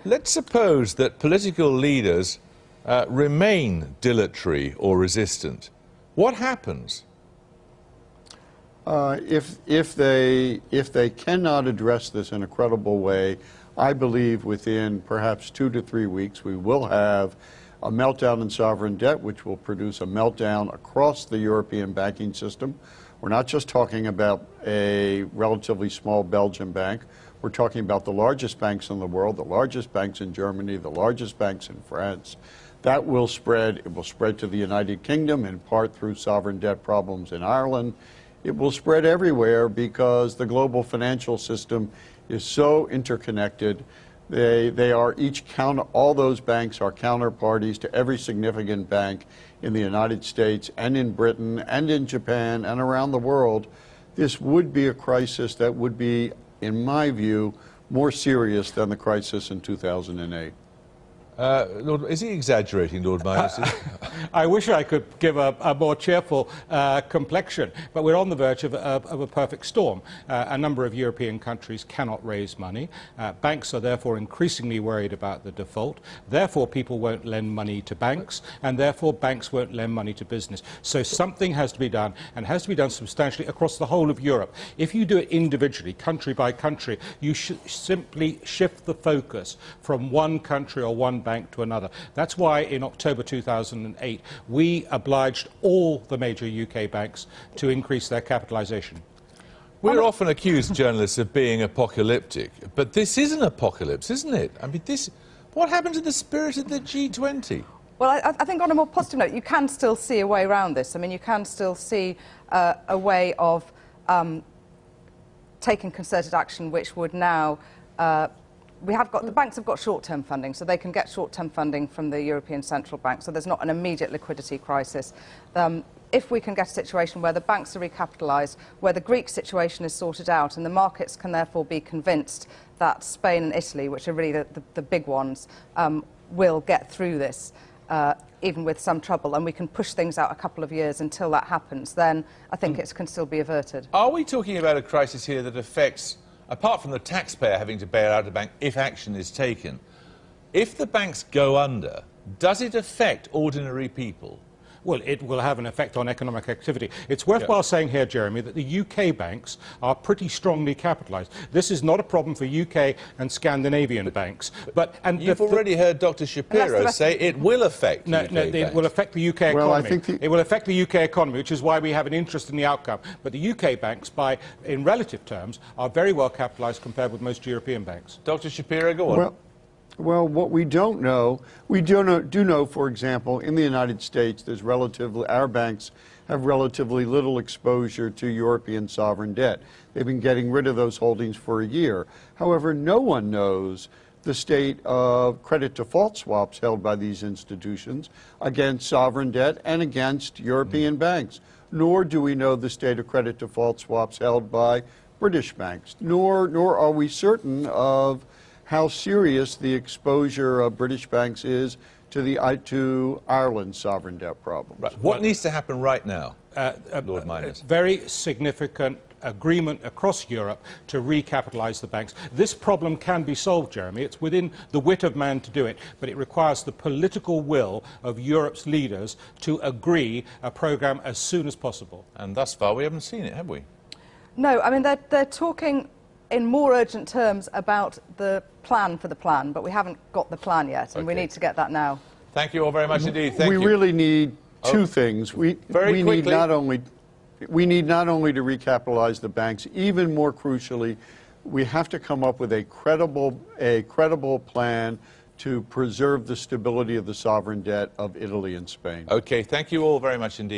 Let's suppose that political leaders remain dilatory or resistant. What happens? If they cannot address this in a credible way, I believe within perhaps 2 to 3 weeks we will have a meltdown in sovereign debt, which will produce a meltdown across the European banking system. We're not just talking about a relatively small Belgian bank. We're talking about the largest banks in the world, the largest banks in Germany, the largest banks in France. That will spread. It will spread to the United Kingdom, in part through sovereign debt problems in Ireland. It will spread everywhere because the global financial system is so interconnected. They are each all those banks are counterparties to every significant bank in the United States and in Britain and in Japan and around the world. This would be a crisis that would be, in my view, more serious than the crisis in 2008. Lord, is he exaggerating, Lord Minus? I wish I could give a more cheerful complexion, but we're on the verge of a perfect storm. A number of European countries cannot raise money. Banks are therefore increasingly worried about the default. Therefore, people won't lend money to banks, and therefore banks won't lend money to business. So something has to be done, and has to be done substantially across the whole of Europe. If you do it individually, country by country, you should simply shift the focus from one country or one bank to another. That's why in October 2008 we obliged all the major UK banks to increase their capitalisation. We're often accused, journalists, of being apocalyptic, but this is an apocalypse, isn't it? I mean, what happened to the spirit of the G20? Well, I think on a more positive note, you can still see a way around this. I mean, you can still see a way of taking concerted action which would now the banks have got short-term funding, so they can get short-term funding from the European Central Bank, so there's not an immediate liquidity crisis. If we can get a situation where the banks are recapitalised, where the Greek situation is sorted out, and the markets can therefore be convinced that Spain and Italy, which are really the big ones, will get through this, even with some trouble, and we can push things out a couple of years until that happens, then I think it can still be averted. Are we talking about a crisis here that affects, apart from the taxpayer having to bail out a bank if action is taken, if the banks go under, does it affect ordinary people? Well, it will have an effect on economic activity. It's worthwhile saying here, Jeremy, that the UK banks are pretty strongly capitalised. This is not a problem for UK and Scandinavian banks. You've already heard Dr. Shapiro say it will affect UK banks. It will affect the UK economy. It will affect the UK economy, which is why we have an interest in the outcome. But the UK banks, in relative terms, are very well capitalised compared with most European banks. Dr. Shapiro, go on. Well, what we don't know, we do know, for example, in the United States, our banks have relatively little exposure to European sovereign debt. They've been getting rid of those holdings for a year. However, no one knows the state of credit default swaps held by these institutions against sovereign debt and against European banks. Nor do we know the state of credit default swaps held by British banks. Nor are we certain of how serious the exposure of British banks is to Ireland's sovereign debt problems. Right. What needs to happen right now, Lord Minus? Very significant agreement across Europe to recapitalise the banks. This problem can be solved, Jeremy. It's within the wit of man to do it, but it requires the political will of Europe's leaders to agree a programme as soon as possible. And thus far we haven't seen it, have we? No, I mean, they're talking in more urgent terms about the plan for the plan, but we haven't got the plan yet, and we need to get that now. Thank you all very much indeed. Thank you. We really need two things. We need not only to recapitalise the banks, even more crucially, we have to come up with a credible plan to preserve the stability of the sovereign debt of Italy and Spain. Okay, thank you all very much indeed.